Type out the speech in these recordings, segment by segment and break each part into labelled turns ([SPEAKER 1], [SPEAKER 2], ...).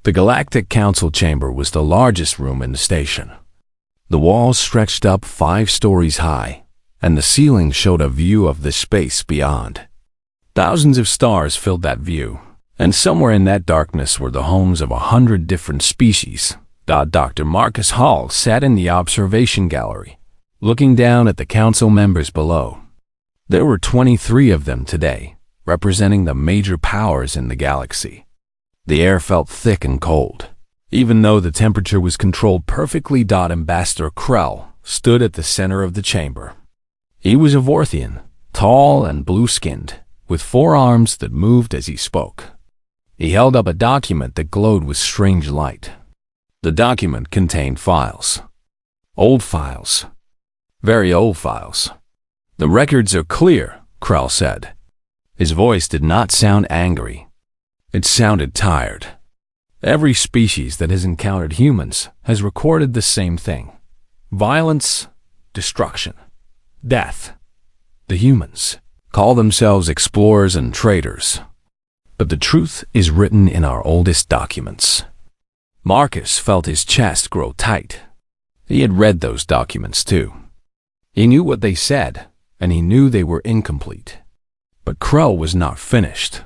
[SPEAKER 1] The Galactic Council chamber was the largest room in the station. The walls stretched up 5 stories high, and the ceiling showed a view of the space beyond. Thousands of stars filled that view, and somewhere in that darkness were the homes of 100 different species. Dr. Marcus Hall sat in the observation gallery, looking down at the council members below. There were 23 of them today, representing the major powers in the galaxy. The air felt thick and cold, even though the temperature was controlled perfectly. Ambassador Krell stood at the center of the chamber. He was a Vorthian, tall and blue-skinned, with 4 arms that moved as he spoke. He held up a document that glowed with strange light. The document contained files. Old files. Very old files. "The records are clear," Krell said. His voice did not sound angry. It sounded tired. Every species that has encountered humans has recorded the same thing: violence, destruction, death. The humans call themselves explorers and traders. But the truth is written in our oldest documents. Marcus felt his chest grow tight. He had read those documents too. He knew what they said, and he knew they were incomplete. But Krell was not finished.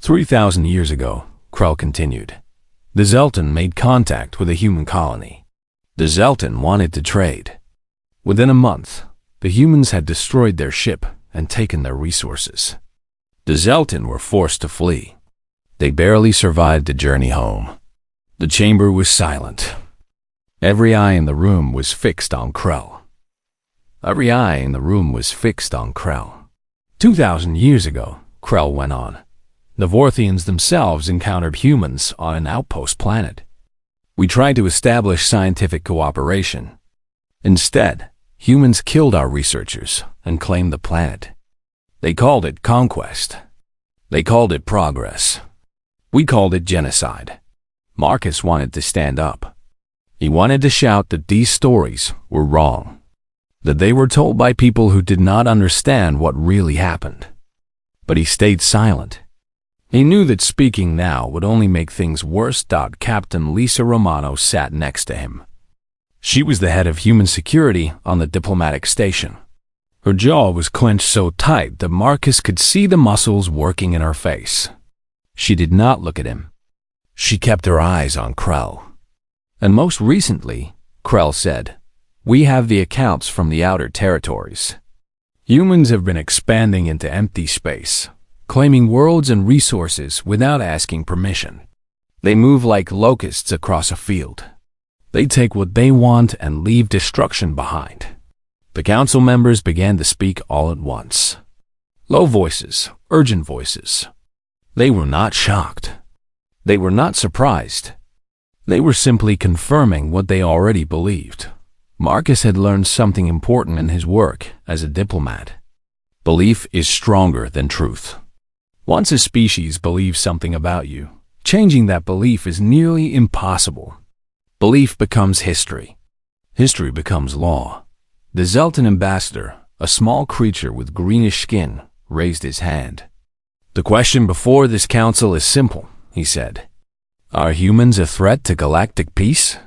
[SPEAKER 1] 3,000 years ago, Krell continued, the Zelton made contact with a human colony. The Zelton wanted to trade. Within a month, the humans had destroyed their ship and taken their resources. The Zelton were forced to flee. They barely survived the journey home. The chamber was silent. Every eye in the room was fixed on Krell. Every eye in the room was fixed on Krell. 2,000 years ago, Krell went on, the Vorthians themselves encountered humans on an outpost planet. We tried to establish scientific cooperation. Instead, humans killed our researchers and claimed the planet. They called it conquest. They called it progress. We called it genocide. Marcus wanted to stand up. He wanted to shout that these stories were wrong, that they were told by people who did not understand what really happened. But he stayed silent. He knew that speaking now would only make things worse. Captain Lisa Romano sat next to him. She was the head of human security on the diplomatic station. Her jaw was clenched so tight that Marcus could see the muscles working in her face. She did not look at him. She kept her eyes on Krell. And most recently, Krell said, we have the accounts from the outer territories. Humans have been expanding into empty space, claiming worlds and resources without asking permission. They move like locusts across a field. They take what they want and leave destruction behind. The council members began to speak all at once. Low voices, urgent voices. They were not shocked. They were not surprised. They were simply confirming what they already believed. Marcus had learned something important in his work as a diplomat. Belief is stronger than truth. Once a species believes something about you, changing that belief is nearly impossible. Belief becomes history. History becomes law. The Zelton ambassador, a small creature with greenish skin, raised his hand. The question before this council is simple, he said. Are humans a threat to galactic peace?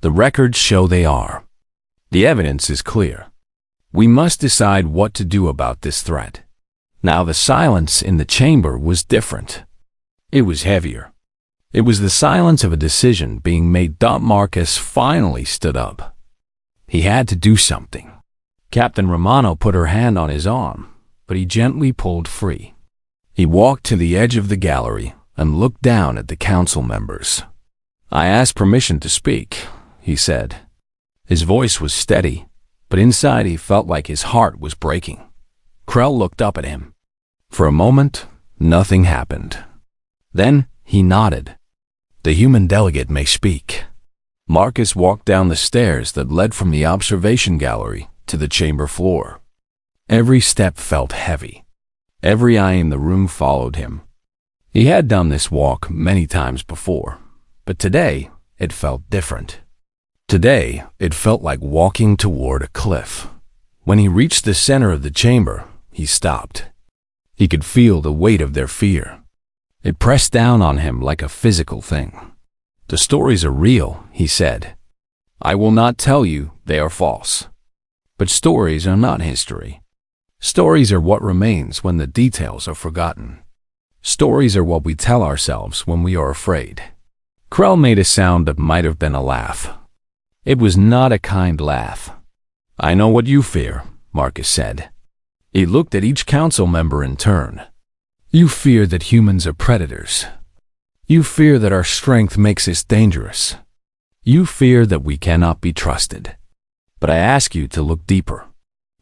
[SPEAKER 1] The records show they are. The evidence is clear. We must decide what to do about this threat. Now the silence in the chamber was different. It was heavier. It was the silence of a decision being made. Marcus finally stood up. He had to do something. Captain Romano put her hand on his arm, but he gently pulled free. He walked to the edge of the gallery and looked down at the council members. I asked permission to speak, he said. His voice was steady, but inside he felt like his heart was breaking. Krell looked up at him. For a moment, nothing happened. Then he nodded. The human delegate may speak. Marcus walked down the stairs that led from the observation gallery to the chamber floor. Every step felt heavy. Every eye in the room followed him. He had done this walk many times before, but today it felt different. Today it felt like walking toward a cliff. When he reached the center of the chamber, he stopped. He could feel the weight of their fear. It pressed down on him like a physical thing. The stories are real, he said. I will not tell you they are false. But stories are not history. Stories are what remains when the details are forgotten. Stories are what we tell ourselves when we are afraid. Krell made a sound that might have been a laugh. It was not a kind laugh. I know what you fear, Marcus said. He looked at each council member in turn. You fear that humans are predators. You fear that our strength makes us dangerous. You fear that we cannot be trusted. But I ask you to look deeper.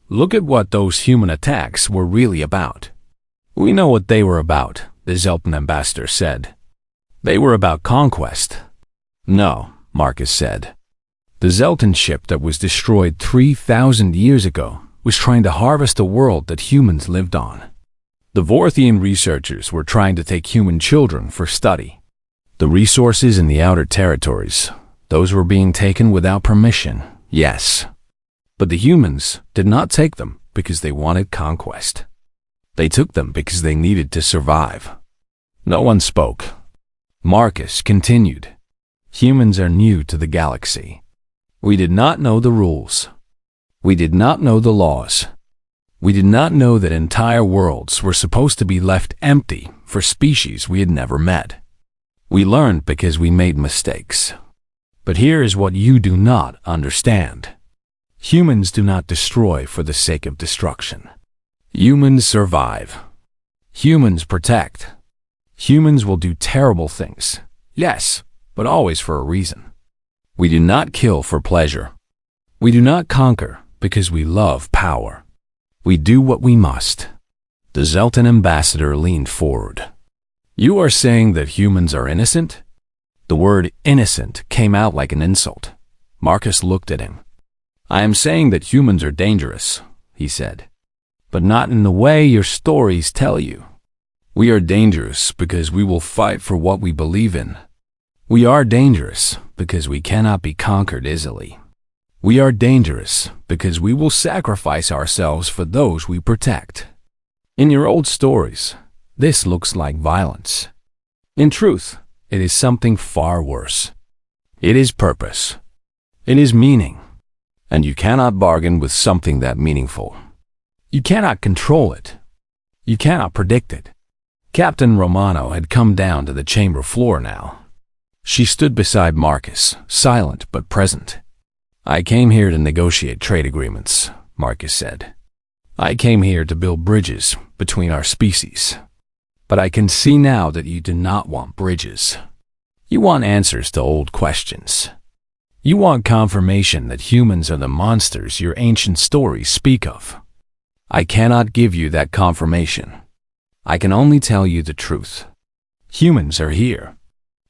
[SPEAKER 1] Look at what those human attacks were really about. We know what they were about, the Zelton ambassador said. They were about conquest. No, Marcus said. The Zelton ship that was destroyed 3,000 years ago was trying to harvest a world that humans lived on. The Vorthian researchers were trying to take human children for study. The resources in the outer territories, those were being taken without permission, yes. But the humans did not take them because they wanted conquest. They took them because they needed to survive. No one spoke. Marcus continued. Humans are new to the galaxy. We did not know the rules. We did not know the laws. We did not know that entire worlds were supposed to be left empty for species we had never met. We learned because we made mistakes. But here is what you do not understand. Humans do not destroy for the sake of destruction. Humans survive. Humans protect. Humans will do terrible things. Yes, but always for a reason. We do not kill for pleasure. We do not conquer because we love power. We do what we must. The Zelton ambassador leaned forward. You are saying that humans are innocent? The word innocent came out like an insult. Marcus looked at him. I am saying that humans are dangerous, he said. But not in the way your stories tell you. We are dangerous because we will fight for what we believe in. We are dangerous because we cannot be conquered easily. We are dangerous because we will sacrifice ourselves for those we protect. In your old stories, this looks like violence. In truth, it is something far worse. It is purpose. It is meaning. And you cannot bargain with something that meaningful. You cannot control it. You cannot predict it. Captain Romano had come down to the chamber floor now. She stood beside Marcus, silent but present. I came here to negotiate trade agreements, Marcus said. I came here to build bridges between our species. But I can see now that you do not want bridges. You want answers to old questions. You want confirmation that humans are the monsters your ancient stories speak of. I cannot give you that confirmation. I can only tell you the truth. Humans are here.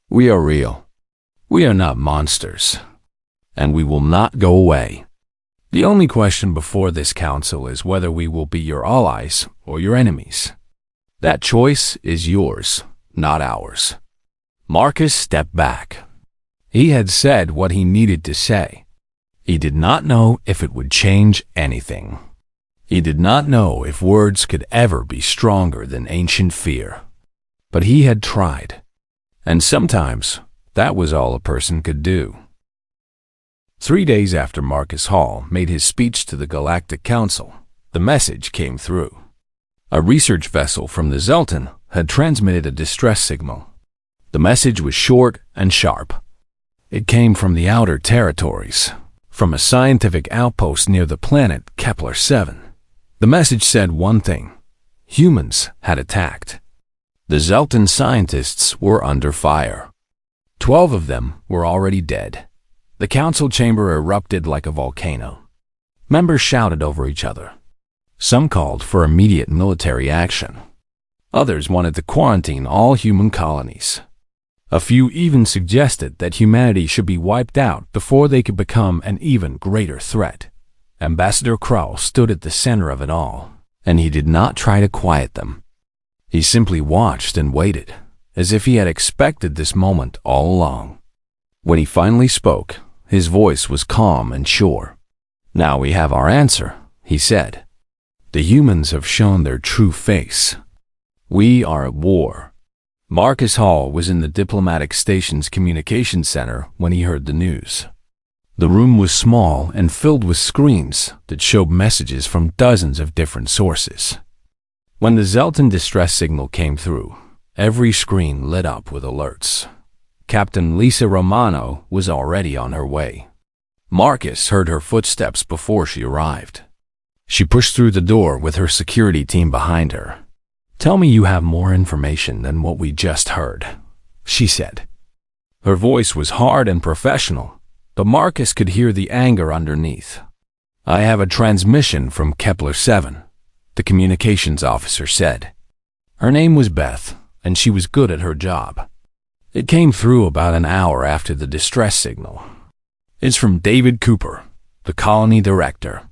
[SPEAKER 1] We are real. We are not monsters. And we will not go away. The only question before this council is whether we will be your allies or your enemies. That choice is yours, not ours. Marcus stepped back. He had said what he needed to say. He did not know if it would change anything. He did not know if words could ever be stronger than ancient fear. But he had tried. And sometimes, that was all a person could do. 3 days after Marcus Hall made his speech to the Galactic Council, the message came through. A research vessel from the Zelton had transmitted a distress signal. The message was short and sharp. It came from the outer territories, from a scientific outpost near the planet Kepler-7. The message said one thing: humans had attacked. The Zelton scientists were under fire. 12 of them were already dead. The council chamber erupted like a volcano. Members shouted over each other. Some called for immediate military action. Others wanted to quarantine all human colonies. A few even suggested that humanity should be wiped out before they could become an even greater threat. Ambassador Krell stood at the center of it all, and he did not try to quiet them. He simply watched and waited, as if he had expected this moment all along. When he finally spoke, his voice was calm and sure. Now we have our answer, he said. The humans have shown their true face. We are at war. Marcus Hall was in the diplomatic station's communications center when he heard the news. The room was small and filled with screens that showed messages from dozens of different sources. When the Zelton distress signal came through, every screen lit up with alerts. Captain Lisa Romano was already on her way. Marcus heard her footsteps before she arrived. She pushed through the door with her security team behind her. "Tell me you have more information than what we just heard," she said. Her voice was hard and professional, but Marcus could hear the anger underneath. "I have a transmission from Kepler-7, the communications officer said. Her name was Beth, and she was good at her job. It came through about an hour after the distress signal. It's from David Cooper, the colony director.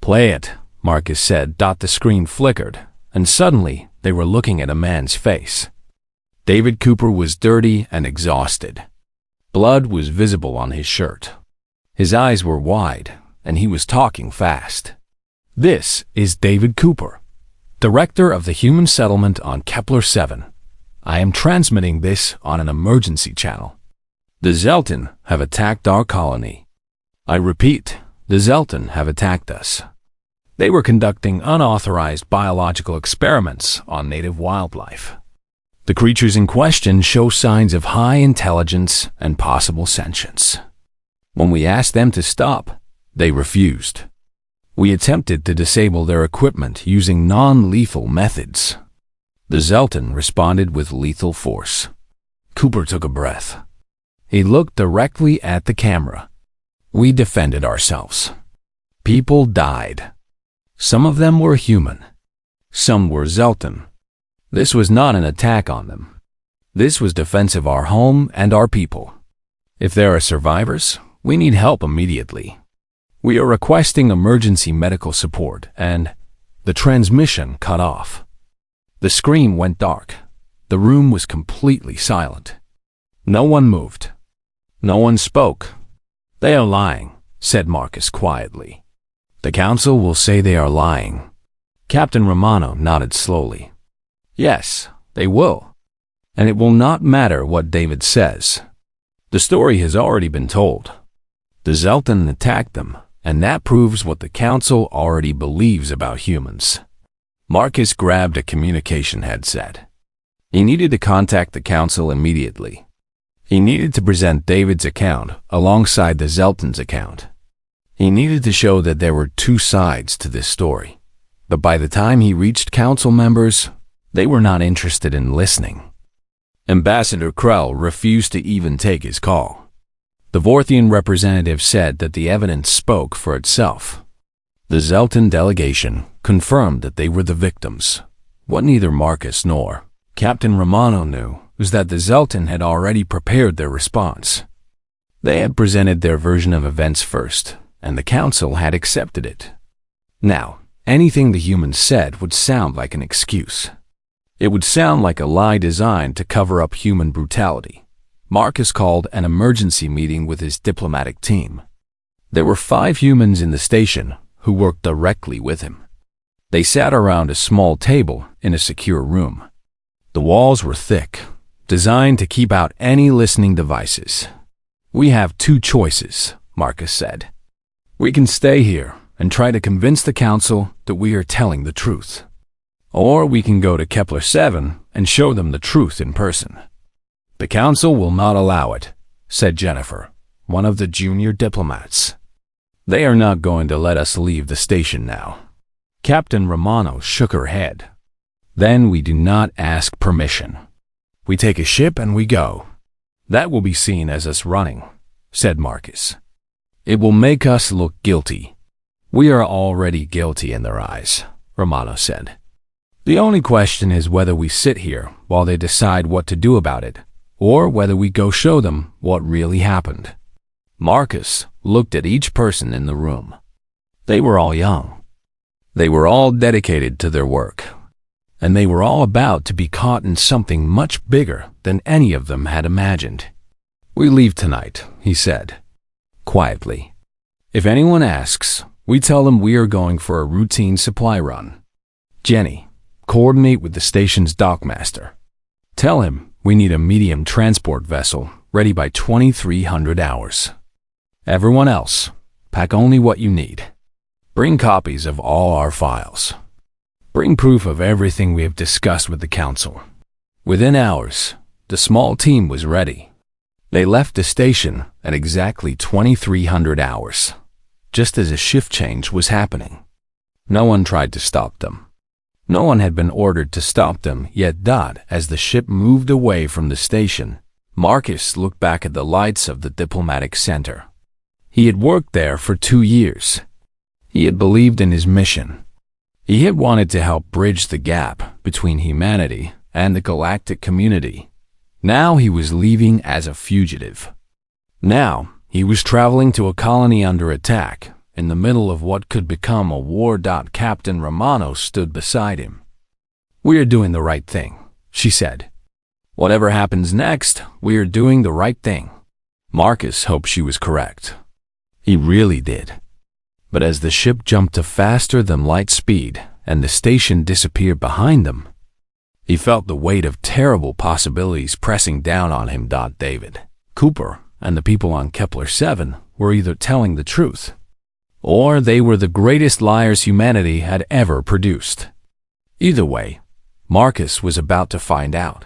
[SPEAKER 1] "Play it," Marcus said. The screen flickered, and suddenly they were looking at a man's face. David Cooper was dirty and exhausted. Blood was visible on his shirt. His eyes were wide, and he was talking fast. "This is David Cooper, director of the human settlement on Kepler-7. I am transmitting this on an emergency channel. The Zelton have attacked our colony. I repeat, the Zelton have attacked us. They were conducting unauthorized biological experiments on native wildlife. The creatures in question show signs of high intelligence and possible sentience. When we asked them to stop, they refused. We attempted to disable their equipment using non-lethal methods. The Zelton responded with lethal force." Cooper took a breath. He looked directly at the camera. "We defended ourselves. People died. Some of them were human. Some were Zelton. This was not an attack on them. This was defense of our home and our people. If there are survivors, we need help immediately. We are requesting emergency medical support," and the transmission cut off. The screen went dark. The room was completely silent. No one moved. No one spoke. "They are lying," said Marcus quietly. "The council will say they are lying." Captain Romano nodded slowly. "Yes, they will. And it will not matter what David says. The story has already been told. The Zelton attacked them, and that proves what the council already believes about humans." Marcus grabbed a communication headset. He needed to contact the council immediately. He needed to present David's account alongside the Zelton's account. He needed to show that there were two sides to this story. But by the time he reached council members, they were not interested in listening. Ambassador Krell refused to even take his call. The Vorthian representative said that the evidence spoke for itself. The Zelton delegation confirmed that they were the victims. What neither Marcus nor Captain Romano knew was that the Zelton had already prepared their response. They had presented their version of events first, and the council had accepted it. Now, anything the humans said would sound like an excuse. It would sound like a lie designed to cover up human brutality. Marcus called an emergency meeting with his diplomatic team. There were 5 humans in the station who worked directly with him. They sat around a small table in a secure room. The walls were thick, designed to keep out any listening devices. "We have 2 choices," Marcus said. "We can stay here and try to convince the council that we are telling the truth. Or we can go to Kepler-7 and show them the truth in person." "The council will not allow it," said Jennifer, one of the junior diplomats. "They are not going to let us leave the station now." Captain Romano shook her head. "Then we do not ask permission. We take a ship and we go. That will be seen as us running," said Marcus. "It will make us look guilty." "We are already guilty in their eyes," Romano said. "The only question is whether we sit here while they decide what to do about it, or whether we go show them what really happened." Marcus looked at each person in the room. They were all young. They were all dedicated to their work. And they were all about to be caught in something much bigger than any of them had imagined. "We leave tonight," he said, quietly. "If anyone asks, we tell them we are going for a routine supply run. Jenny, coordinate with the station's dockmaster. Tell him We need a medium transport vessel ready by 2300 hours. Everyone else, pack only what you need. Bring copies of all our files. Bring proof of everything we have discussed with the Council." Within hours, the small team was ready. They left the station at exactly 2300 hours, just as a shift change was happening. No one tried to stop them. No one had been ordered to stop them, yet as the ship moved away from the station, Marcus looked back at the lights of the diplomatic center. He had worked there for 2 years. He had believed in his mission. He had wanted to help bridge the gap between humanity and the galactic community. Now he was leaving as a fugitive. Now he was traveling to a colony under attack, in the middle of what could become a war. Captain Romano stood beside him. "We are doing the right thing," she said. "Whatever happens next, we are doing the right thing." Marcus hoped she was correct. He really did. But as the ship jumped to faster than light speed and the station disappeared behind them, he felt the weight of terrible possibilities pressing down on him. David, Cooper, and the people on Kepler 7 were either telling the truth, or they were the greatest liars humanity had ever produced. Either way, Marcus was about to find out.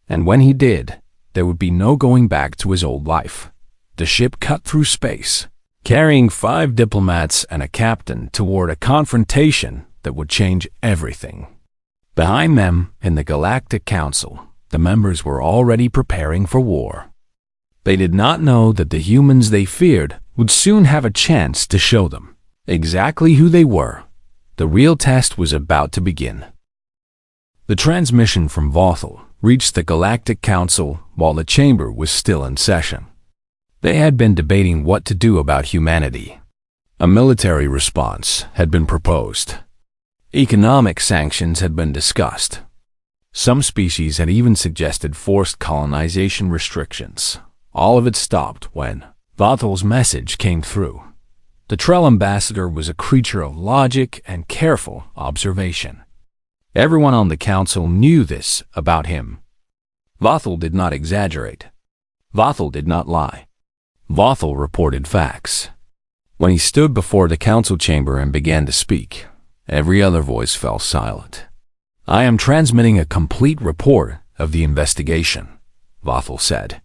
[SPEAKER 1] And when he did, there would be no going back to his old life. The ship cut through space, carrying 5 diplomats and a captain toward a confrontation that would change everything. Behind them, in the Galactic Council, the members were already preparing for war. They did not know that the humans they feared would soon have a chance to show them exactly who they were. The real test was about to begin. The transmission from Vothel reached the Galactic Council while the chamber was still in session. They had been debating what to do about humanity. A military response had been proposed. Economic sanctions had been discussed. Some species had even suggested forced colonization restrictions. All of it stopped when Vothel's message came through. The Trell ambassador was a creature of logic and careful observation. Everyone on the council knew this about him. Vothel did not exaggerate. Vothel did not lie. Vothel reported facts. When he stood before the council chamber and began to speak, every other voice fell silent. "I am transmitting a complete report of the investigation," Vothel said.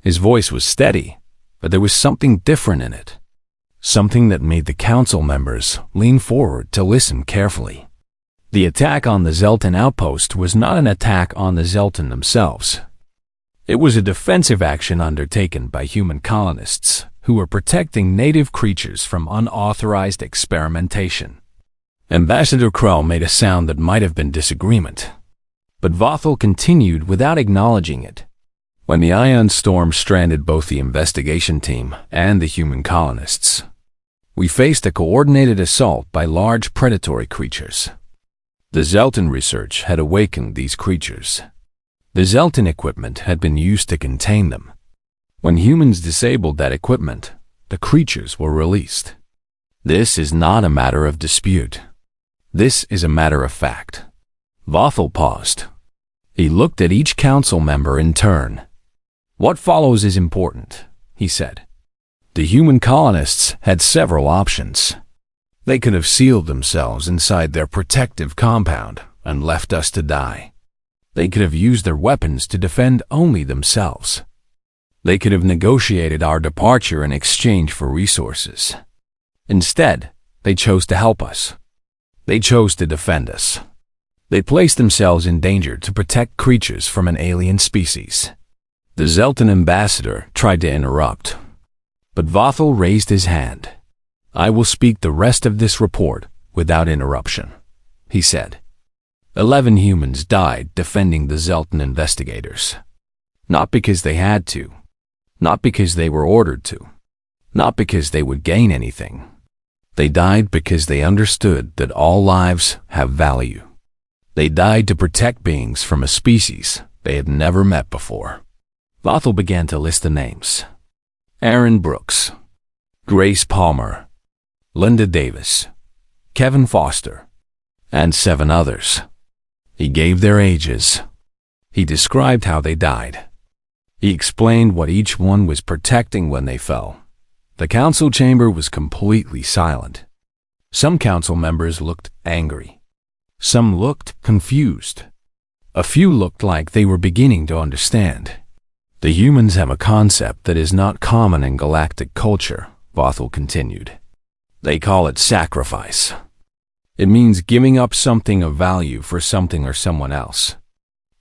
[SPEAKER 1] His voice was steady, but there was something different in it. Something that made the council members lean forward to listen carefully. The attack on the Zelton outpost was not an attack on the Zelton themselves. It was a defensive action undertaken by human colonists who were protecting native creatures from unauthorized experimentation. Ambassador Krell made a sound that might have been disagreement, but Vothel continued without acknowledging it. When the ion storm stranded both the investigation team and the human colonists, we faced a coordinated assault by large predatory creatures. The Zelton research had awakened these creatures. The Zelton equipment had been used to contain them. When humans disabled that equipment, the creatures were released. This is not a matter of dispute. This is a matter of fact. Vothel paused. He looked at each council member in turn. "What follows is important," he said. The human colonists had several options. They could have sealed themselves inside their protective compound and left us to die. They could have used their weapons to defend only themselves. They could have negotiated our departure in exchange for resources. Instead, they chose to help us. They chose to defend us. They placed themselves in danger to protect creatures from an alien species. The Zelton ambassador tried to interrupt, but Vothel raised his hand. "I will speak the rest of this report without interruption," he said. 11 humans died defending the Zelton investigators. Not because they had to. Not because they were ordered to. Not because they would gain anything. They died because they understood that all lives have value. They died to protect beings from a species they had never met before. Vothel began to list the names. Aaron Brooks, Grace Palmer, Linda Davis, Kevin Foster, and 7 others. He gave their ages. He described how they died. He explained what each one was protecting when they fell. The council chamber was completely silent. Some council members looked angry. Some looked confused. A few looked like they were beginning to understand. The humans have a concept that is not common in galactic culture, Bothell continued. They call it sacrifice. It means giving up something of value for something or someone else.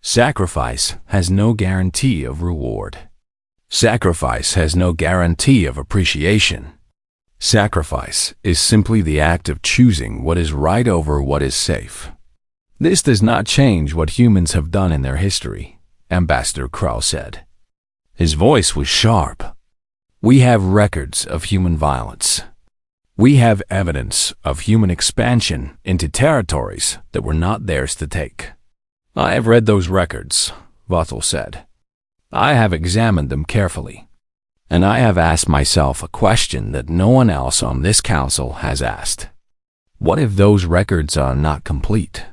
[SPEAKER 1] Sacrifice has no guarantee of reward. Sacrifice has no guarantee of appreciation. Sacrifice is simply the act of choosing what is right over what is safe. This does not change what humans have done in their history, Ambassador Krall said. His voice was sharp. We have records of human violence. We have evidence of human expansion into territories that were not theirs to take. I have read those records, Bothell said. I have examined them carefully, and I have asked myself a question that no one else on this council has asked. What if those records are not complete?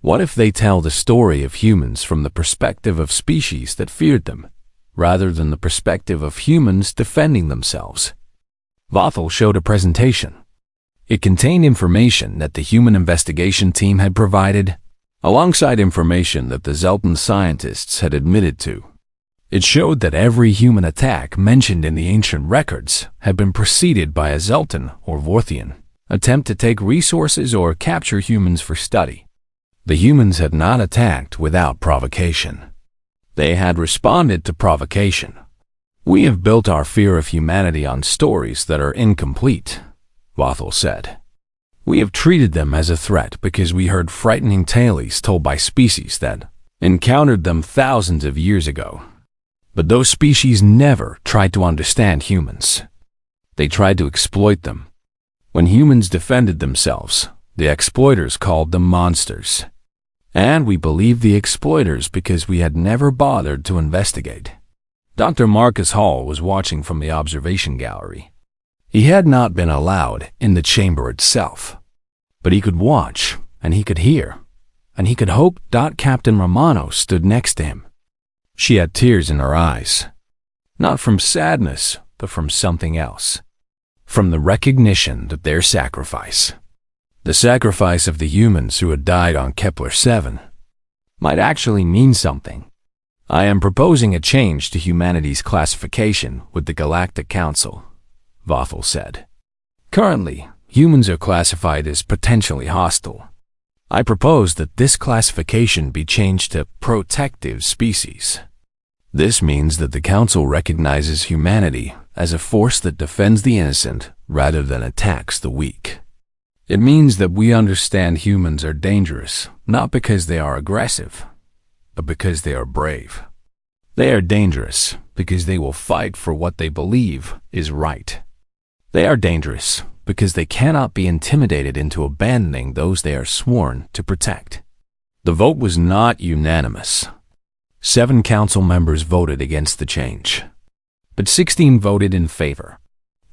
[SPEAKER 1] What if they tell the story of humans from the perspective of species that feared them, rather than the perspective of humans defending themselves? Bothell showed a presentation. It contained information that the human investigation team had provided, alongside information that the Zelton scientists had admitted to. It showed that every human attack mentioned in the ancient records had been preceded by a Zelton or Vorthian attempt to take resources or capture humans for study. The humans had not attacked without provocation. They had responded to provocation. We have built our fear of humanity on stories that are incomplete, Bothell said. We have treated them as a threat because we heard frightening tales told by species that encountered them thousands of years ago. But those species never tried to understand humans. They tried to exploit them. When humans defended themselves, the exploiters called them monsters. And we believed the exploiters because we had never bothered to investigate. Dr. Marcus Hall was watching from the observation gallery. He had not been allowed in the chamber itself, but he could watch, and he could hear, and he could hope Captain Romano stood next to him. She had tears in her eyes, not from sadness, but from something else, from the recognition that their sacrifice, the sacrifice of the humans who had died on Kepler-7, might actually mean something. I am proposing a change to humanity's classification with the Galactic Council, Bothell said. Currently, humans are classified as potentially hostile. I propose that this classification be changed to protective species. This means that the Council recognizes humanity as a force that defends the innocent rather than attacks the weak. It means that we understand humans are dangerous, not because they are aggressive, but because they are brave. They are dangerous because they will fight for what they believe is right. They are dangerous because they cannot be intimidated into abandoning those they are sworn to protect. The vote was not unanimous. 7 council members voted against the change, but 16 voted in favor.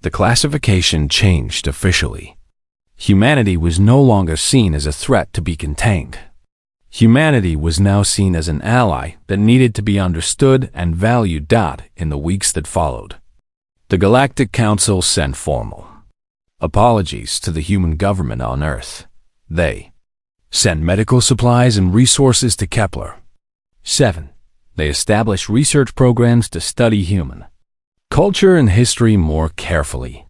[SPEAKER 1] The classification changed officially. Humanity was no longer seen as a threat to be contained. Humanity was now seen as an ally that needed to be understood and valued. In the weeks that followed, the Galactic Council sent formal apologies to the human government on Earth. They sent medical supplies and resources to Kepler. 7. They established research programs to study human culture and history more carefully.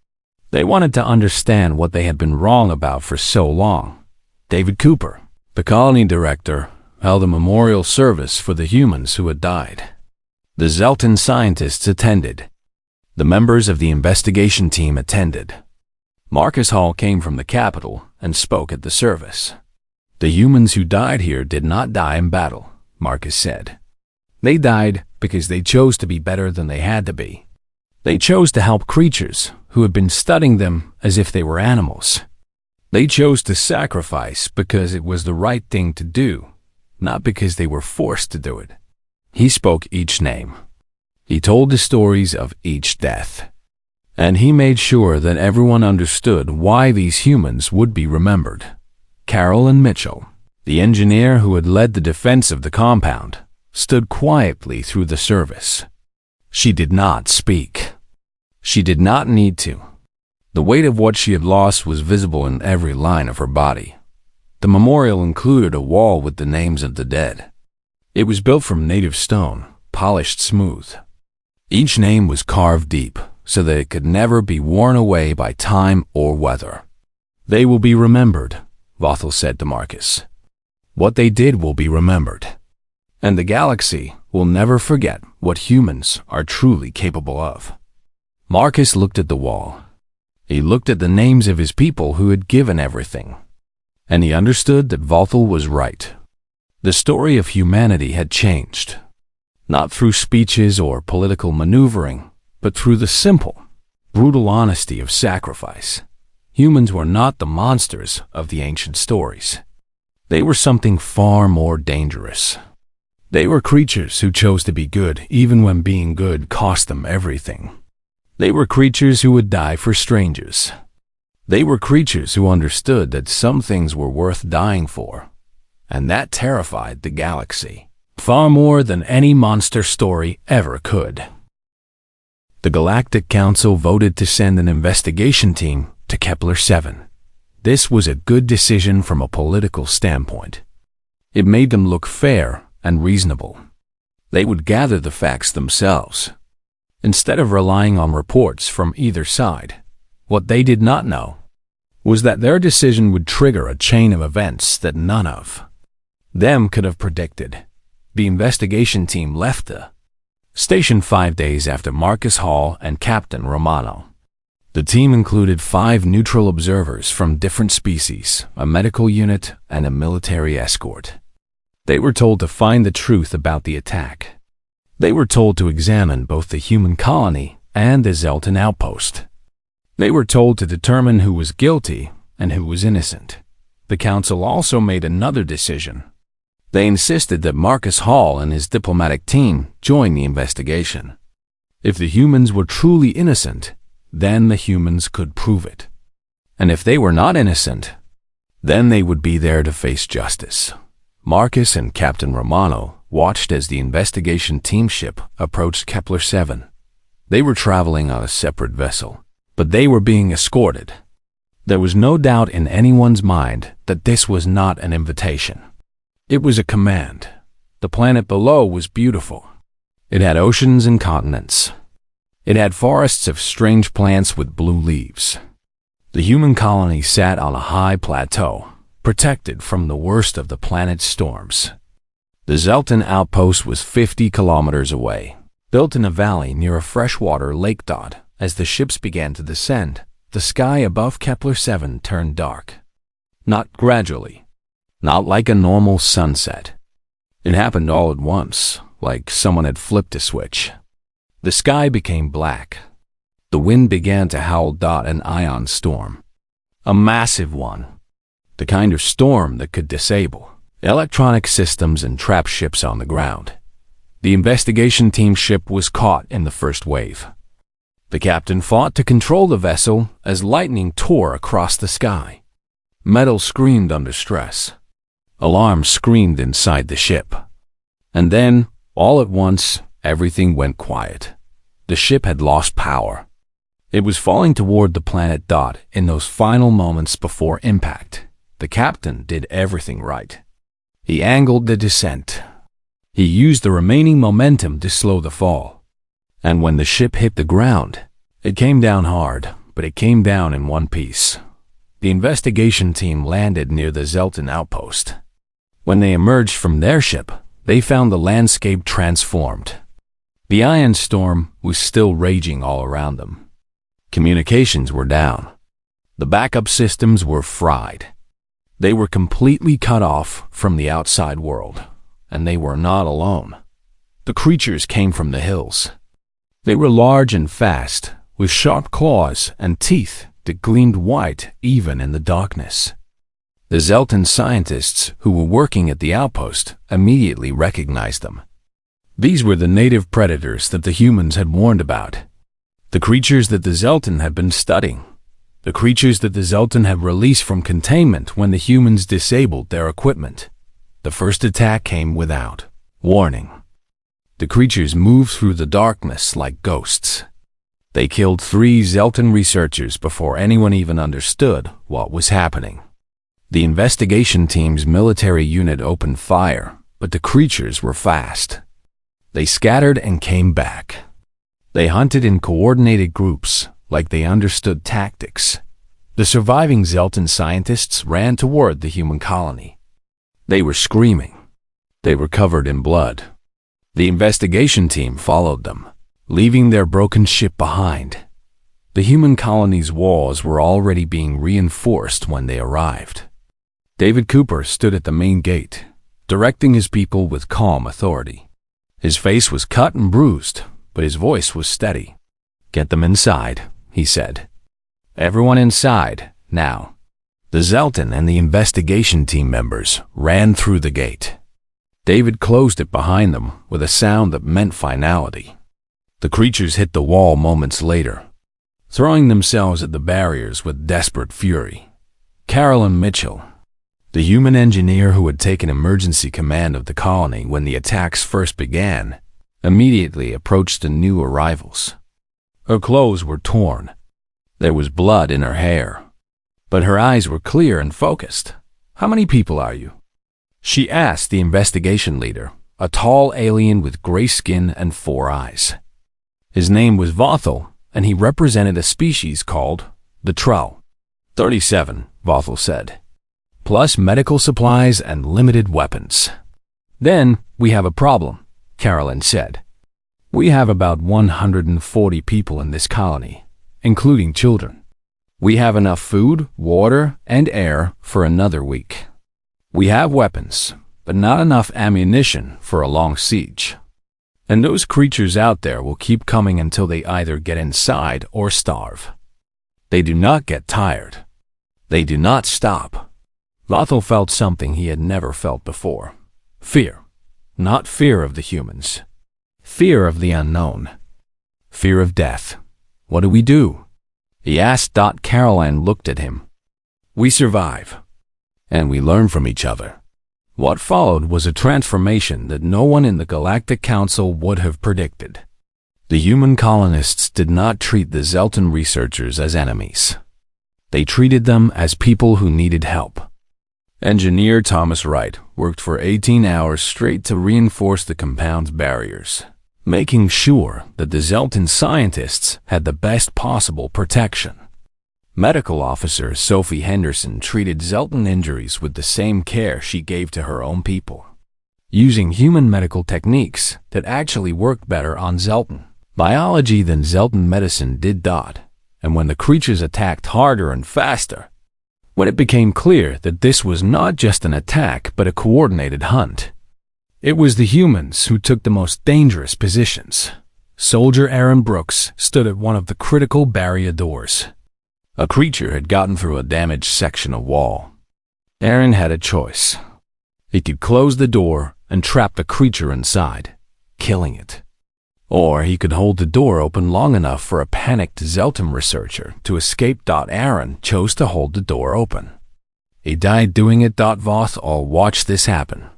[SPEAKER 1] They wanted to understand what they had been wrong about for so long. David Cooper, the colony director, held a memorial service for the humans who had died. The Zelton scientists attended. The members of the investigation team attended. Marcus Hall came from the capital and spoke at the service. The humans who died here did not die in battle, Marcus said. They died because they chose to be better than they had to be. They chose to help creatures who had been studying them as if they were animals. They chose to sacrifice because it was the right thing to do, not because they were forced to do it. He spoke each name. He told the stories of each death. And he made sure that everyone understood why these humans would be remembered. Carol and Mitchell, the engineer who had led the defense of the compound, stood quietly through the service. She did not speak. She did not need to. The weight of what she had lost was visible in every line of her body. The memorial included a wall with the names of the dead. It was built from native stone, polished smooth. Each name was carved deep, so that it could never be worn away by time or weather. "They will be remembered," Vothel said to Marcus. "What they did will be remembered. And the galaxy will never forget what humans are truly capable of." Marcus looked at the wall. He looked at the names of his people who had given everything. And he understood that Vothel was right. The story of humanity had changed. Not through speeches or political maneuvering, but through the simple, brutal honesty of sacrifice. Humans were not the monsters of the ancient stories. They were something far more dangerous. They were creatures who chose to be good even when being good cost them everything. They were creatures who would die for strangers. They were creatures who understood that some things were worth dying for, and that terrified the galaxy, far more than any monster story ever could. The Galactic Council voted to send an investigation team to Kepler-7. This was a good decision from a political standpoint. It made them look fair and reasonable. They would gather the facts themselves, instead of relying on reports from either side. What they did not know was that their decision would trigger a chain of events that none of them could have predicted. The investigation team left the station 5 days after Marcus Hall and Captain Romano. The team included 5 neutral observers from different species, a medical unit, and a military escort. They were told to find the truth about the attack. They were told to examine both the human colony and the Zelton outpost. They were told to determine who was guilty and who was innocent. The council also made another decision. They insisted that Marcus Hall and his diplomatic team join the investigation. If the humans were truly innocent, then the humans could prove it. And if they were not innocent, then they would be there to face justice. Marcus and Captain Romano watched as the investigation team ship approached Kepler-7. They were traveling on a separate vessel, but they were being escorted. There was no doubt in anyone's mind that this was not an invitation. It was a command. The planet below was beautiful. It had oceans and continents. It had forests of strange plants with blue leaves. The human colony sat on a high plateau, protected from the worst of the planet's storms. The Zelton outpost was 50 kilometers away, built in a valley near a freshwater lake dot. As the ships began to descend, the sky above Kepler-7 turned dark. Not gradually, not like a normal sunset. It happened all at once, like someone had flipped a switch. The sky became black. The wind began to howl an ion storm. A massive one. The kind of storm that could disable electronic systems and trap ships on the ground. The investigation team ship was caught in the first wave. The captain fought to control the vessel as lightning tore across the sky. Metal screamed under stress. Alarms screamed inside the ship. And then, all at once, everything went quiet. The ship had lost power. It was falling toward the planet Dot in those final moments before impact. The captain did everything right. He angled the descent. He used the remaining momentum to slow the fall. And when the ship hit the ground, it came down hard, but it came down in one piece. The investigation team landed near the Zelton outpost. When they emerged from their ship, they found the landscape transformed. The ion storm was still raging all around them. Communications were down. The backup systems were fried. They were completely cut off from the outside world, and they were not alone. The creatures came from the hills. They were large and fast, with sharp claws and teeth that gleamed white even in the darkness. The Zelton scientists who were working at the outpost immediately recognized them. These were the native predators that the humans had warned about. The creatures that the Zelton had been studying. The creatures that the Zelton had released from containment when the humans disabled their equipment. The first attack came without warning. The creatures moved through the darkness like ghosts. They killed 3 Zelton researchers before anyone even understood what was happening. The investigation team's military unit opened fire, but the creatures were fast. They scattered and came back. They hunted in coordinated groups, like they understood tactics. The surviving Zelton scientists ran toward the human colony. They were screaming. They were covered in blood. The investigation team followed them, leaving their broken ship behind. The human colony's walls were already being reinforced when they arrived. David Cooper stood at the main gate, directing his people with calm authority. His face was cut and bruised, but his voice was steady. "Get them inside," he said. "Everyone inside, now." The Zelton and the investigation team members ran through the gate. David closed it behind them with a sound that meant finality. The creatures hit the wall moments later, throwing themselves at the barriers with desperate fury. Carolyn Mitchell, the human engineer who had taken emergency command of the colony when the attacks first began, immediately approached the new arrivals. Her clothes were torn. There was blood in her hair, but her eyes were clear and focused. "How many people are you?" she asked the investigation leader, a tall alien with gray skin and 4 eyes. His name was Vothel, and he represented a species called the Trull. 37, Vothel said, plus medical supplies and limited weapons. "Then we have a problem," Carolyn said. "We have about 140 people in this colony, including children. We have enough food, water, and air for another week. We have weapons, but not enough ammunition for a long siege. And those creatures out there will keep coming until they either get inside or starve. They do not get tired. They do not stop." Lothal felt something he had never felt before. Fear. Not fear of the humans. Fear of the unknown. Fear of death. "What do we do?" he asked. Caroline looked at him. "We survive. And we learn from each other." What followed was a transformation that no one in the Galactic Council would have predicted. The human colonists did not treat the Zelton researchers as enemies. They treated them as people who needed help. Engineer Thomas Wright worked for 18 hours straight to reinforce the compound's barriers, making sure that the Zelton scientists had the best possible protection. Medical officer Sophie Henderson treated Zelton injuries with the same care she gave to her own people, using human medical techniques that actually worked better on Zelton biology than Zelton medicine did. And when the creatures attacked harder and faster, when it became clear that this was not just an attack but a coordinated hunt, it was the humans who took the most dangerous positions. Soldier Aaron Brooks stood at one of the critical barrier doors. A creature had gotten through a damaged section of wall. Aaron had a choice. He could close the door and trap the creature inside, killing it. Or he could hold the door open long enough for a panicked Zelton researcher to escape. Aaron chose to hold the door open. He died doing it. Voth all watched this happen.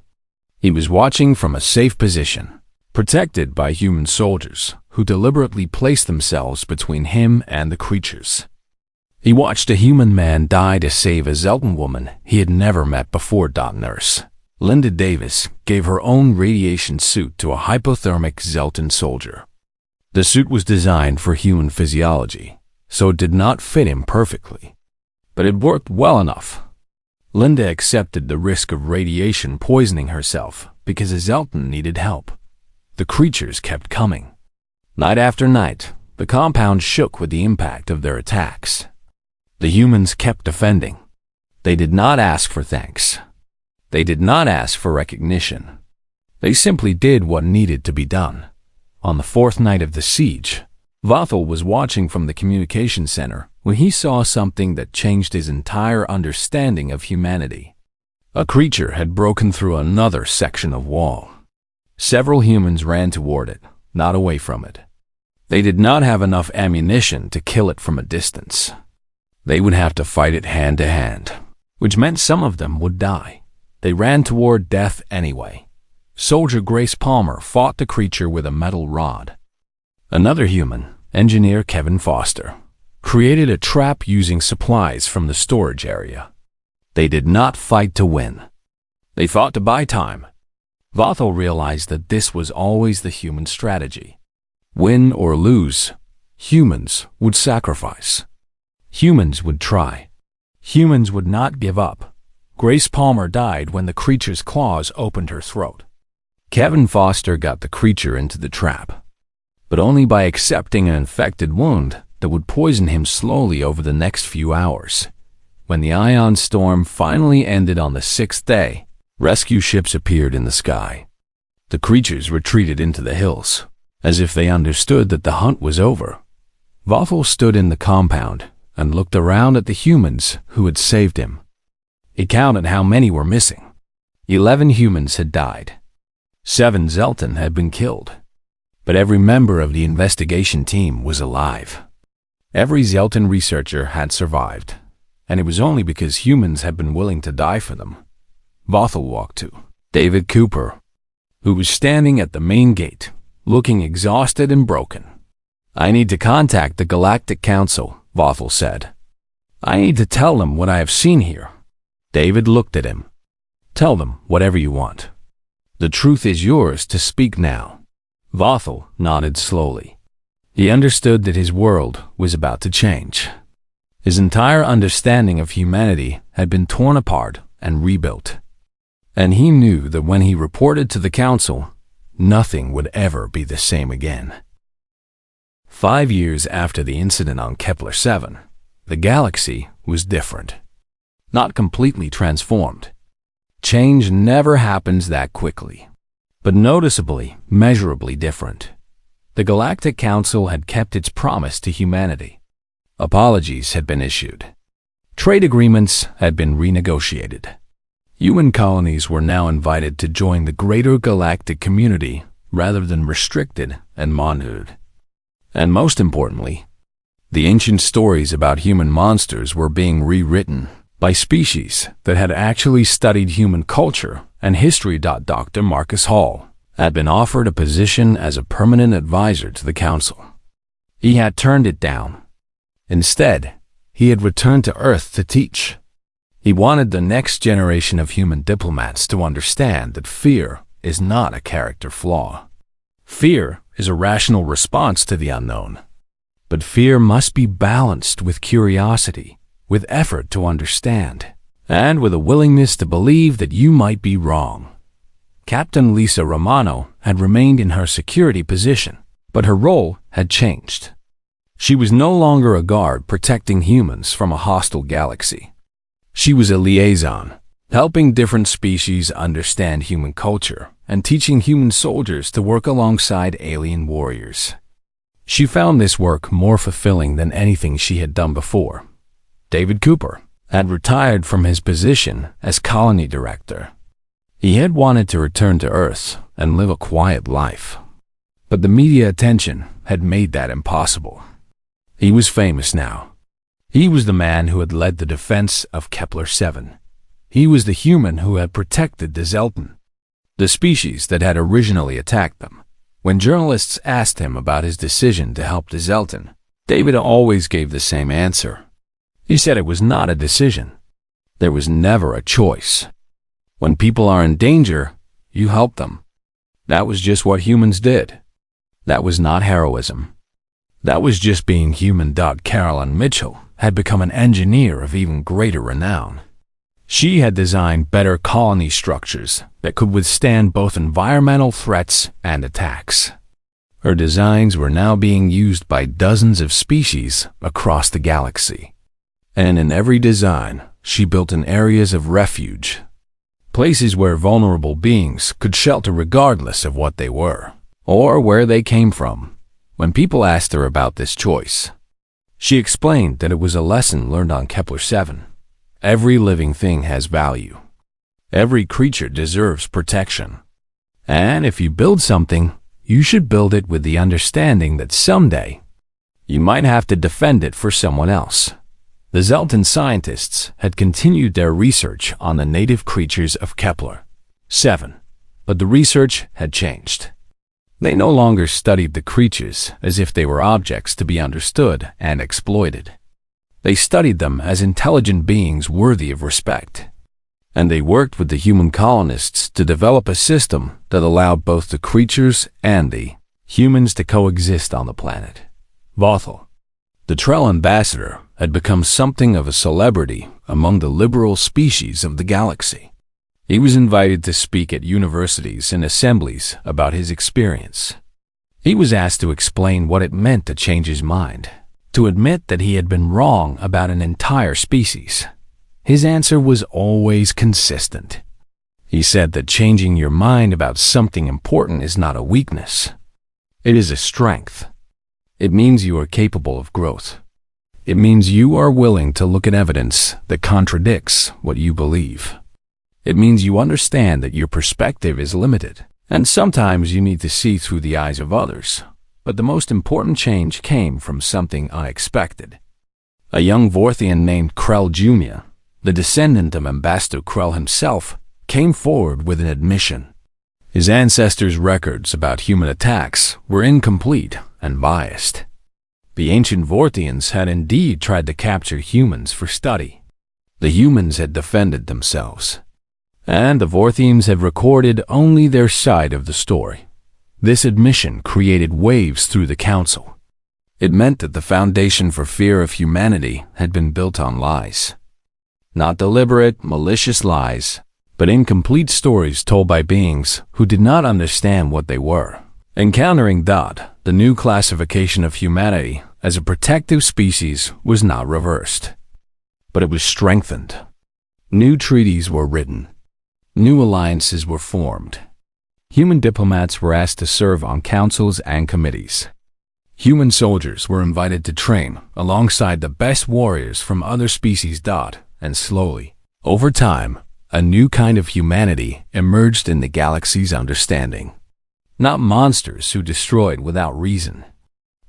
[SPEAKER 1] He was watching from a safe position, protected by human soldiers who deliberately placed themselves between him and the creatures. He watched a human man die to save a Zelton woman he had never met before. Nurse Linda Davis gave her own radiation suit to a hypothermic Zelton soldier. The suit was designed for human physiology, so it did not fit him perfectly, but it worked well enough. Linda accepted the risk of radiation poisoning herself because a Zelton needed help. The creatures kept coming. Night after night, the compound shook with the impact of their attacks. The humans kept defending. They did not ask for thanks. They did not ask for recognition. They simply did what needed to be done. On the 4th night of the siege, Vothel was watching from the communication center when he saw something that changed his entire understanding of humanity. A creature had broken through another section of wall. Several humans ran toward it, not away from it. They did not have enough ammunition to kill it from a distance. They would have to fight it hand to hand, which meant some of them would die. They ran toward death anyway. soldier Grace Palmer fought the creature with a metal rod. Another human, engineer Kevin Foster, created a trap using supplies from the storage area. They did not fight to win. They fought to buy time. Vothel realized that this was always the human strategy. Win or lose, humans would sacrifice. Humans would try. Humans would not give up. Grace Palmer died when the creature's claws opened her throat. Kevin Foster got the creature into the trap, but only by accepting an infected wound that would poison him slowly over the next few hours. When the ion storm finally ended on the 6th day, rescue ships appeared in the sky. The creatures retreated into the hills, as if they understood that the hunt was over. Vothel stood in the compound and looked around at the humans who had saved him. He counted how many were missing. 11 humans had died. 7 Zelton had been killed. But every member of the investigation team was alive. Every Zelton researcher had survived, and it was only because humans had been willing to die for them. Vothel walked to David Cooper, who was standing at the main gate, looking exhausted and broken. "I need to contact the Galactic Council," Vothel said. "I need to tell them what I have seen here." David looked at him. "Tell them whatever you want. The truth is yours to speak now." Vothel nodded slowly. He understood that his world was about to change. His entire understanding of humanity had been torn apart and rebuilt. And he knew that when he reported to the council, nothing would ever be the same again. 5 years after the incident on Kepler-7, the galaxy was different. Not completely transformed. Change never happens that quickly, but noticeably, measurably different. The Galactic Council had kept its promise to humanity. Apologies had been issued. Trade agreements had been renegotiated. Human colonies were now invited to join the greater galactic community rather than restricted and monitored. And most importantly, the ancient stories about human monsters were being rewritten by species that had actually studied human culture and history. Dr. Marcus Hall had been offered a position as a permanent advisor to the council. He had turned it down. Instead, he had returned to Earth to teach. He wanted the next generation of human diplomats to understand that fear is not a character flaw. Fear is a rational response to the unknown. But fear must be balanced with curiosity, with effort to understand, and with a willingness to believe that you might be wrong. Captain Lisa Romano had remained in her security position, but her role had changed. She was no longer a guard protecting humans from a hostile galaxy. She was a liaison, helping different species understand human culture and teaching human soldiers to work alongside alien warriors. She found this work more fulfilling than anything she had done before. David Cooper had retired from his position as colony director. He had wanted to return to Earth and live a quiet life, but the media attention had made that impossible. He was famous now. He was the man who had led the defense of Kepler-7. He was the human who had protected the Zelton, the species that had originally attacked them. When journalists asked him about his decision to help the Zelton, David always gave the same answer. He said it was not a decision. There was never a choice. When people are in danger, you help them. That was just what humans did. That was not heroism. That was just being human. Carolyn Mitchell had become an engineer of even greater renown. She had designed better colony structures that could withstand both environmental threats and attacks. Her designs were now being used by dozens of species across the galaxy. And in every design, she built in areas of refuge, places where vulnerable beings could shelter regardless of what they were, or where they came from. When people asked her about this choice, she explained that it was a lesson learned on Kepler-7. Every living thing has value. Every creature deserves protection. And if you build something, you should build it with the understanding that someday you might have to defend it for someone else. The Zelton scientists had continued their research on the native creatures of Kepler-7. But the research had changed. They no longer studied the creatures as if they were objects to be understood and exploited. They studied them as intelligent beings worthy of respect. And they worked with the human colonists to develop a system that allowed both the creatures and the humans to coexist on the planet. Vothel, the Trell ambassador, had become something of a celebrity among the liberal species of the galaxy. He was invited to speak at universities and assemblies about his experience. He was asked to explain what it meant to change his mind, to admit that he had been wrong about an entire species. His answer was always consistent. He said that changing your mind about something important is not a weakness. It is a strength. It means you are capable of growth. It means you are willing to look at evidence that contradicts what you believe. It means you understand that your perspective is limited, and sometimes you need to see through the eyes of others. But the most important change came from something unexpected. A young Vorthian named Krell Jr., the descendant of Ambassador Krell himself, came forward with an admission. His ancestors' records about human attacks were incomplete and biased. The ancient Vorthians had indeed tried to capture humans for study. The humans had defended themselves, and the Vorthians had recorded only their side of the story. This admission created waves through the council. It meant that the foundation for fear of humanity had been built on lies. Not deliberate, malicious lies, but incomplete stories told by beings who did not understand what they were. Encountering that, the new classification of humanity as a protective species was not reversed, but it was strengthened. New treaties were written. New alliances were formed. Human diplomats were asked to serve on councils and committees. Human soldiers were invited to train alongside the best warriors from other species. And slowly, over time, a new kind of humanity emerged in the galaxy's understanding. Not monsters who destroyed without reason.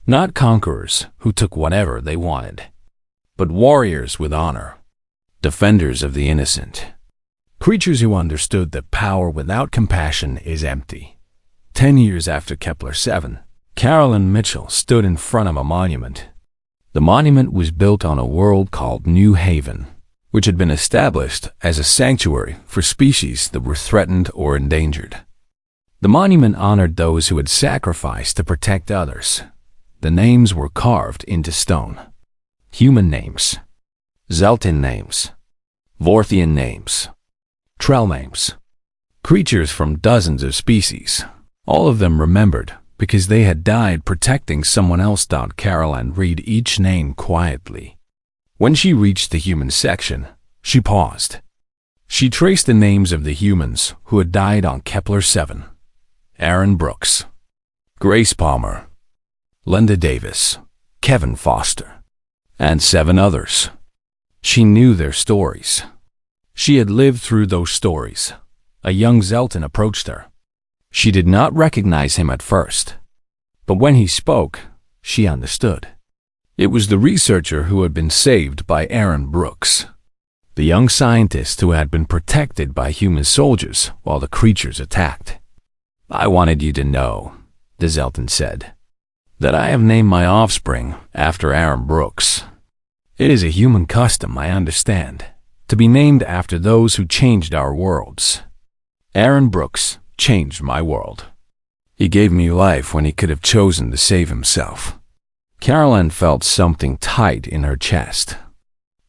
[SPEAKER 1] Not conquerors who took whatever they wanted. But warriors with honor. Defenders of the innocent. Creatures who understood that power without compassion is empty. 10 years after Kepler-7, Carolyn Mitchell stood in front of a monument. The monument was built on a world called New Haven, which had been established as a sanctuary for species that were threatened or endangered. The monument honored those who had sacrificed to protect others. The names were carved into stone. Human names, Zeltin names, Vorthian names, Trell names, creatures from dozens of species, all of them remembered because they had died protecting someone else. Caroline read each name quietly. When she reached the human section, she paused. She traced the names of the humans who had died on Kepler-7. Aaron Brooks, Grace Palmer, Linda Davis, Kevin Foster, and 7 others. She knew their stories. She had lived through those stories. A young Zeltin approached her. She did not recognize him at first, but when he spoke, she understood. It was the researcher who had been saved by Aaron Brooks, the young scientist who had been protected by human soldiers while the creatures attacked. "I wanted you to know," the Zeltin said, "that I have named my offspring after Aaron Brooks. It is a human custom, I understand, to be named after those who changed our worlds. Aaron Brooks changed my world. He gave me life when he could have chosen to save himself." Caroline felt something tight in her chest.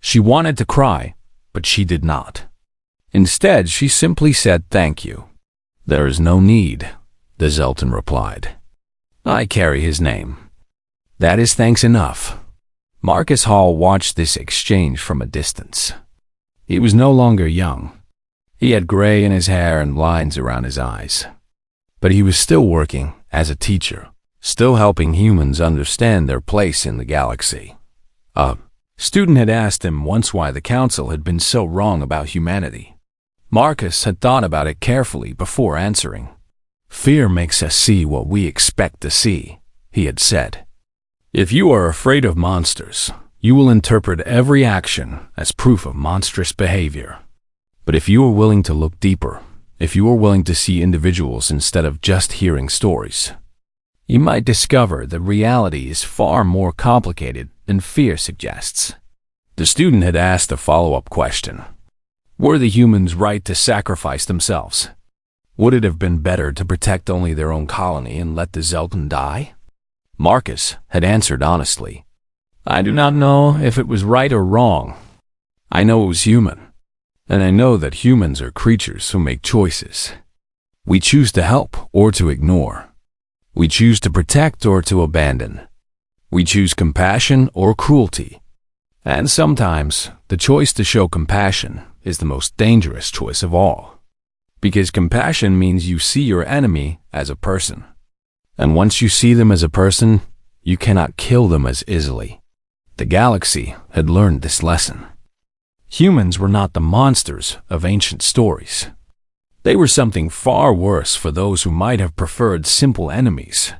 [SPEAKER 1] She wanted to cry, but she did not. Instead, she simply said thank you. "There is no need," the Zeltin replied. "I carry his name. That is thanks enough." Marcus Hall watched this exchange from a distance. He was no longer young. He had gray in his hair and lines around his eyes. But he was still working as a teacher, still helping humans understand their place in the galaxy. A student had asked him once why the council had been so wrong about humanity. Marcus had thought about it carefully before answering. "Fear makes us see what we expect to see," he had said. "If you are afraid of monsters, you will interpret every action as proof of monstrous behavior. But if you are willing to look deeper, if you are willing to see individuals instead of just hearing stories. You might discover that reality is far more complicated than fear suggests. The student had asked a follow-up question. Were the humans right to sacrifice themselves? Would it have been better to protect only their own colony and let the Zelton die? Marcus had answered honestly. I do not know if it was right or wrong. I know it was human. And I know that humans are creatures who make choices. We choose to help or to ignore. We choose to protect or to abandon. We choose compassion or cruelty. And sometimes, the choice to show compassion is the most dangerous choice of all. Because compassion means you see your enemy as a person. And once you see them as a person, you cannot kill them as easily. The galaxy had learned this lesson. Humans were not the monsters of ancient stories. They were something far worse for those who might have preferred simple enemies.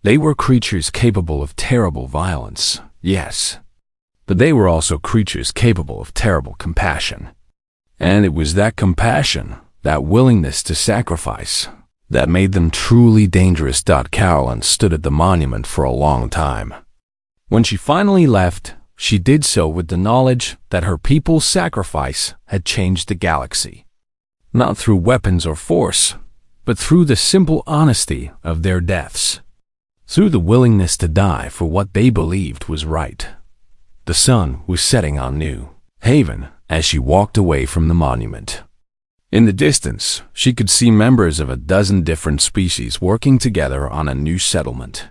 [SPEAKER 1] They were creatures capable of terrible violence, yes, but they were also creatures capable of terrible compassion. And it was that compassion, that willingness to sacrifice, that made them truly dangerous. Carolyn stood at the monument for a long time. When she finally left, she did so with the knowledge that her people's sacrifice had changed the galaxy. Not through weapons or force, but through the simple honesty of their deaths. Through the willingness to die for what they believed was right. The sun was setting on New Haven as she walked away from the monument. In the distance, she could see members of a dozen different species working together on a new settlement.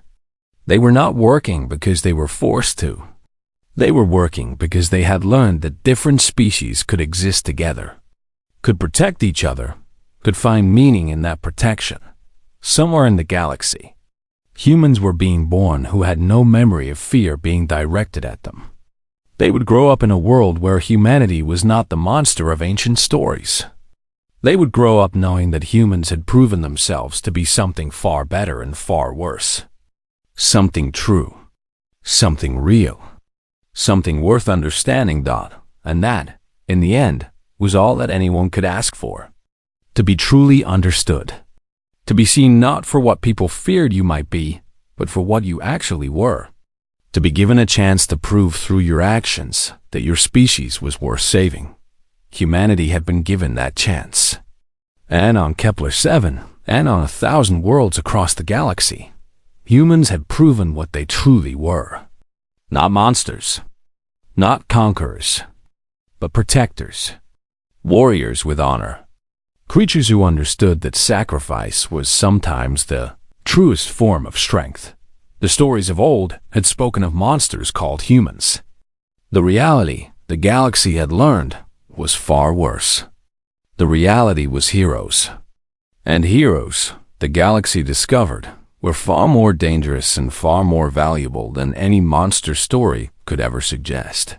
[SPEAKER 1] They were not working because they were forced to. They were working because they had learned that different species could exist together, could protect each other, could find meaning in that protection. Somewhere in the galaxy, humans were being born who had no memory of fear being directed at them. They would grow up in a world where humanity was not the monster of ancient stories. They would grow up knowing that humans had proven themselves to be something far better and far worse. Something true. Something real. Something worth understanding. And that, in the end, was all that anyone could ask for. To be truly understood. To be seen not for what people feared you might be, but for what you actually were. To be given a chance to prove through your actions that your species was worth saving. Humanity had been given that chance. And on Kepler 7, and on 1,000 worlds across the galaxy, humans had proven what they truly were. Not monsters. Not conquerors. But protectors. Warriors with honor. Creatures who understood that sacrifice was sometimes the truest form of strength. The stories of old had spoken of monsters called humans. The reality the galaxy had learned was far worse. The reality was heroes. And heroes, the galaxy discovered, were far more dangerous and far more valuable than any monster story could ever suggest.